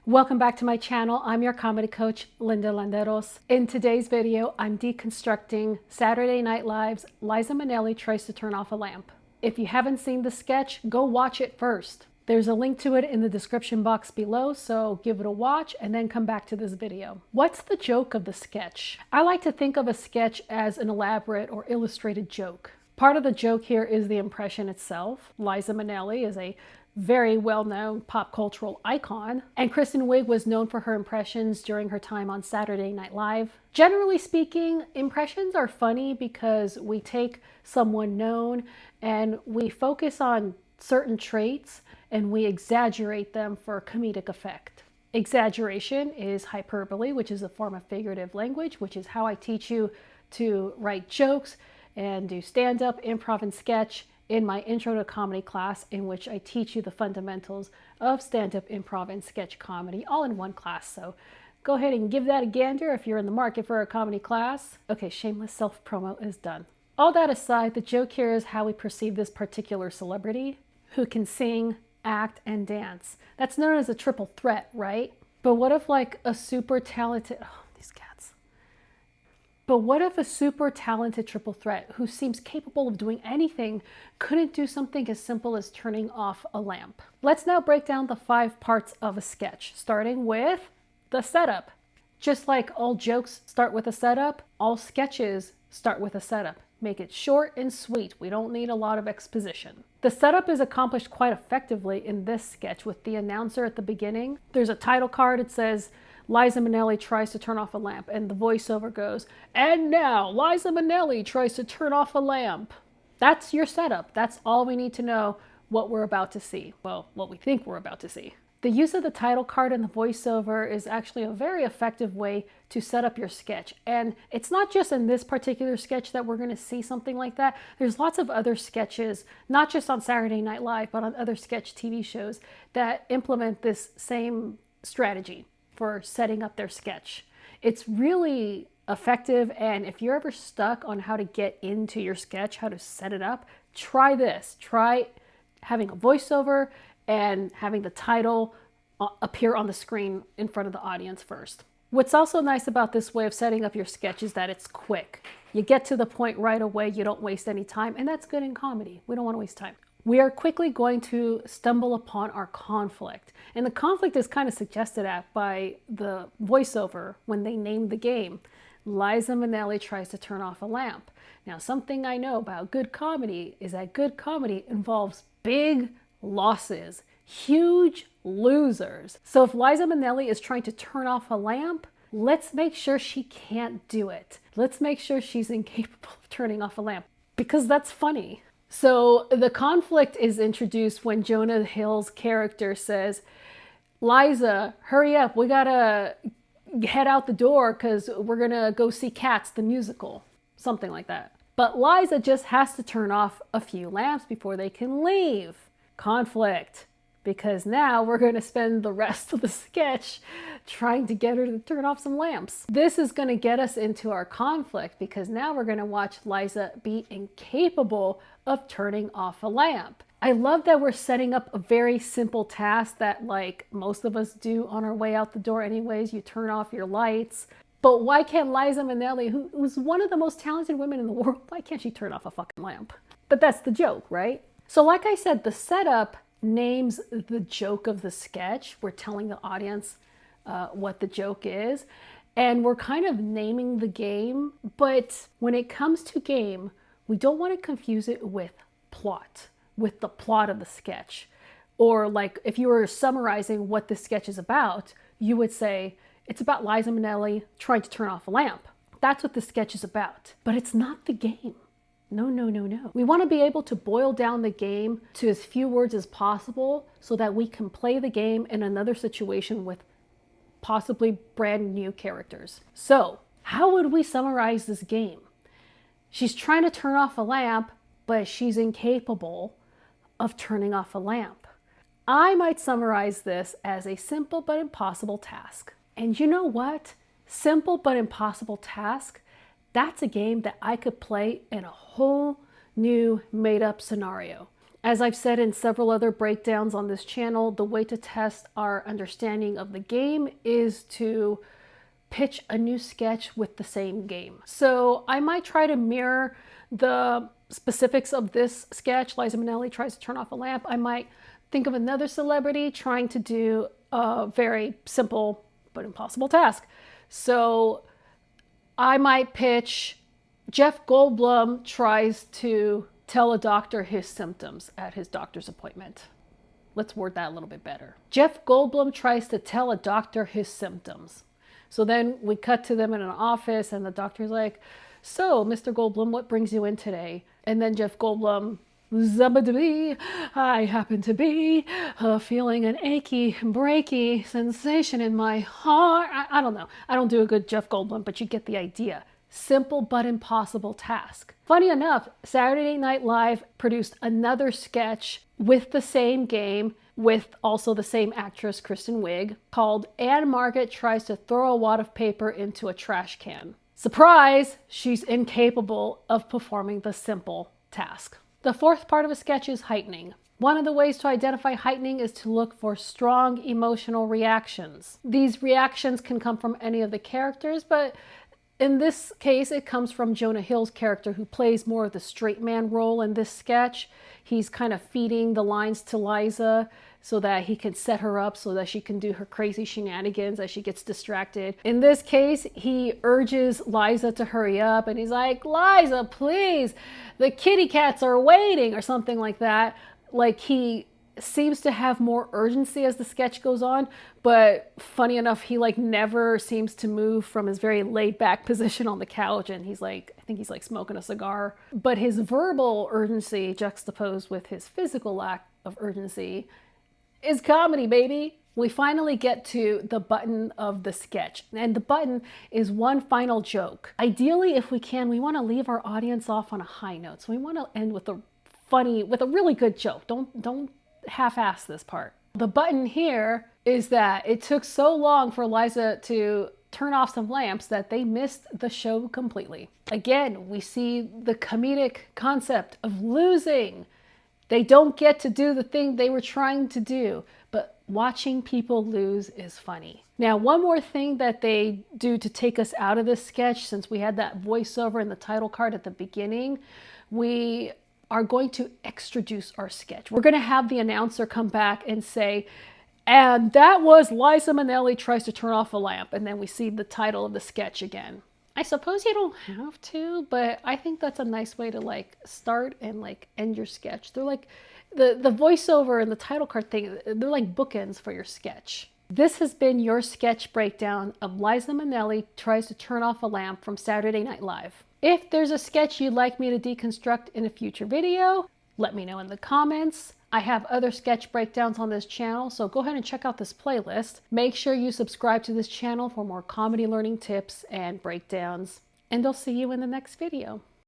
Welcome back to my channel. I'm your comedy coach, Linda Landeros. In today's video, I'm deconstructing Saturday Night Live's Liza Minnelli Tries to Turn Off a Lamp. If you haven't seen the sketch, go watch it first. There's a link to it in the description box below, so give it a watch and then come back to this video. What's the joke of the sketch? I like to think of a sketch as an elaborate or illustrated joke. Part of the joke here is the impression itself. Liza Minnelli is a very well-known pop cultural icon, and Kristen Wiig was known for her impressions during her time on Saturday Night Live. Generally speaking, impressions are funny because we take someone known and we focus on certain traits and we exaggerate them for comedic effect. Exaggeration is hyperbole, which is a form of figurative language, which is how I teach you to write jokes and do stand-up, improv, and sketch in my Intro to Comedy class, in which I teach you the fundamentals of stand-up, improv, and sketch comedy all in one class. So go ahead and give that a gander if you're in the market for a comedy class. Okay, shameless self-promo is done. All that aside, the joke here is how we perceive this particular celebrity who can sing, act, and dance. That's known as a triple threat, right? But what if like a super talented, But what if a super talented triple threat who seems capable of doing anything couldn't do something as simple as turning off a lamp? Let's now break down the 5 parts of a sketch, starting with the setup. Just like all jokes start with a setup, all sketches start with a setup. Make it short and sweet. We don't need a lot of exposition. The setup is accomplished quite effectively in this sketch with the announcer at the beginning. There's a title card. It says, Liza Minnelli tries to turn off a lamp, and the voiceover goes, and now Liza Minnelli tries to turn off a lamp. That's your setup. That's all we need to know what we're about to see. Well, what we think we're about to see. The use of the title card and the voiceover is actually a very effective way to set up your sketch. And it's not just in this particular sketch that we're going to see something like that. There's lots of other sketches, not just on Saturday Night Live, but on other sketch TV shows that implement this same strategy for setting up their sketch. It's really effective, and if you're ever stuck on how to get into your sketch, how to set it up, try this. Try having a voiceover and having the title appear on the screen in front of the audience first. What's also nice about this way of setting up your sketch is that it's quick. You get to the point right away, you don't waste any time, and that's good in comedy. We don't want to waste time. We are quickly going to stumble upon our conflict. And the conflict is kind of suggested at by the voiceover when they name the game. Liza Minnelli tries to turn off a lamp. Now, something I know about good comedy is that good comedy involves big losses, huge losers. So if Liza Minnelli is trying to turn off a lamp, let's make sure she can't do it. Let's make sure she's incapable of turning off a lamp, because that's funny. So the conflict is introduced when Jonah Hill's character says, Liza, hurry up, we gotta head out the door because we're gonna go see Cats, the musical. Something like that. But Liza just has to turn off a few lamps before they can leave. Conflict. Because now we're going to spend the rest of the sketch trying to get her to turn off some lamps. This is going to get us into our conflict because now we're going to watch Liza be incapable of turning off a lamp. I love that we're setting up a very simple task that like most of us do on our way out the door anyways. You turn off your lights. But why can't Liza Minnelli, who's one of the most talented women in the world, why can't she turn off a fucking lamp? But that's the joke, right? So like I said, the setup names the joke of the sketch. We're telling the audience what the joke is, and we're kind of naming the game. But when it comes to game, we don't want to confuse it with plot, with the plot of the sketch. Or like if you were summarizing what the sketch is about, you would say, it's about Liza Minnelli trying to turn off a lamp. That's what the sketch is about. But it's not the game. No, no, no, no. We want to be able to boil down the game to as few words as possible so that we can play the game in another situation with possibly brand new characters. So, how would we summarize this game? She's trying to turn off a lamp, but she's incapable of turning off a lamp. I might summarize this as a simple but impossible task. And you know what? Simple but impossible task, that's a game that I could play in a whole new made-up scenario. As I've said in several other breakdowns on this channel, the way to test our understanding of the game is to pitch a new sketch with the same game. So I might try to mirror the specifics of this sketch. Liza Minnelli tries to turn off a lamp. I might think of another celebrity trying to do a very simple but impossible task. So I might pitch Jeff Goldblum tries to tell a doctor his symptoms at his doctor's appointment. Let's word that a little bit better. Jeff Goldblum tries to tell a doctor his symptoms. So then we cut to them in an office and the doctor's like, so, Mr. Goldblum, what brings you in today? And then Jeff Goldblum, I happen to be feeling an achy, breaky sensation in my heart. I don't know. I don't do a good Jeff Goldblum, but you get the idea. Simple but impossible task. Funny enough, Saturday Night Live produced another sketch with the same game, with also the same actress, Kristen Wiig, called Anne Margaret Tries to Throw a Wad of Paper into a Trash Can. Surprise! She's incapable of performing the simple task. The fourth part of a sketch is heightening. One of the ways to identify heightening is to look for strong emotional reactions. These reactions can come from any of the characters, but in this case, it comes from Jonah Hill's character, who plays more of the straight man role in this sketch. He's kind of feeding the lines to Liza so that he can set her up so that she can do her crazy shenanigans as she gets distracted. In this case, he urges Liza to hurry up and he's like, Liza, please, the kitty cats are waiting, or something like that. Like, he seems to have more urgency as the sketch goes on, but funny enough, he like never seems to move from his very laid back position on the couch, and he's like, I think he's like smoking a cigar. But his verbal urgency juxtaposed with his physical lack of urgency is comedy, baby. We finally get to the button of the sketch, and the button is one final joke. Ideally, if we can, we want to leave our audience off on a high note, so we want to end with a really good joke. Don't half-ass this part. The button here is that it took so long for Liza to turn off some lamps that they missed the show completely. Again, we see the comedic concept of losing. They don't get to do the thing they were trying to do, but watching people lose is funny. Now, one more thing that they do to take us out of this sketch, since we had that voiceover in the title card at the beginning, we are going to extroduce our sketch. We're going to have the announcer come back and say, and that was Liza Minnelli Tries to Turn Off a Lamp. And then we see the title of the sketch again. I suppose you don't have to, but I think that's a nice way to like start and like end your sketch. They're like the voiceover and the title card thing, they're like bookends for your sketch. This has been your sketch breakdown of Liza Minnelli Tries to Turn Off a Lamp from Saturday Night Live. If there's a sketch you'd like me to deconstruct in a future video, let me know in the comments. I have other sketch breakdowns on this channel, so go ahead and check out this playlist. Make sure you subscribe to this channel for more comedy learning tips and breakdowns, and I'll see you in the next video.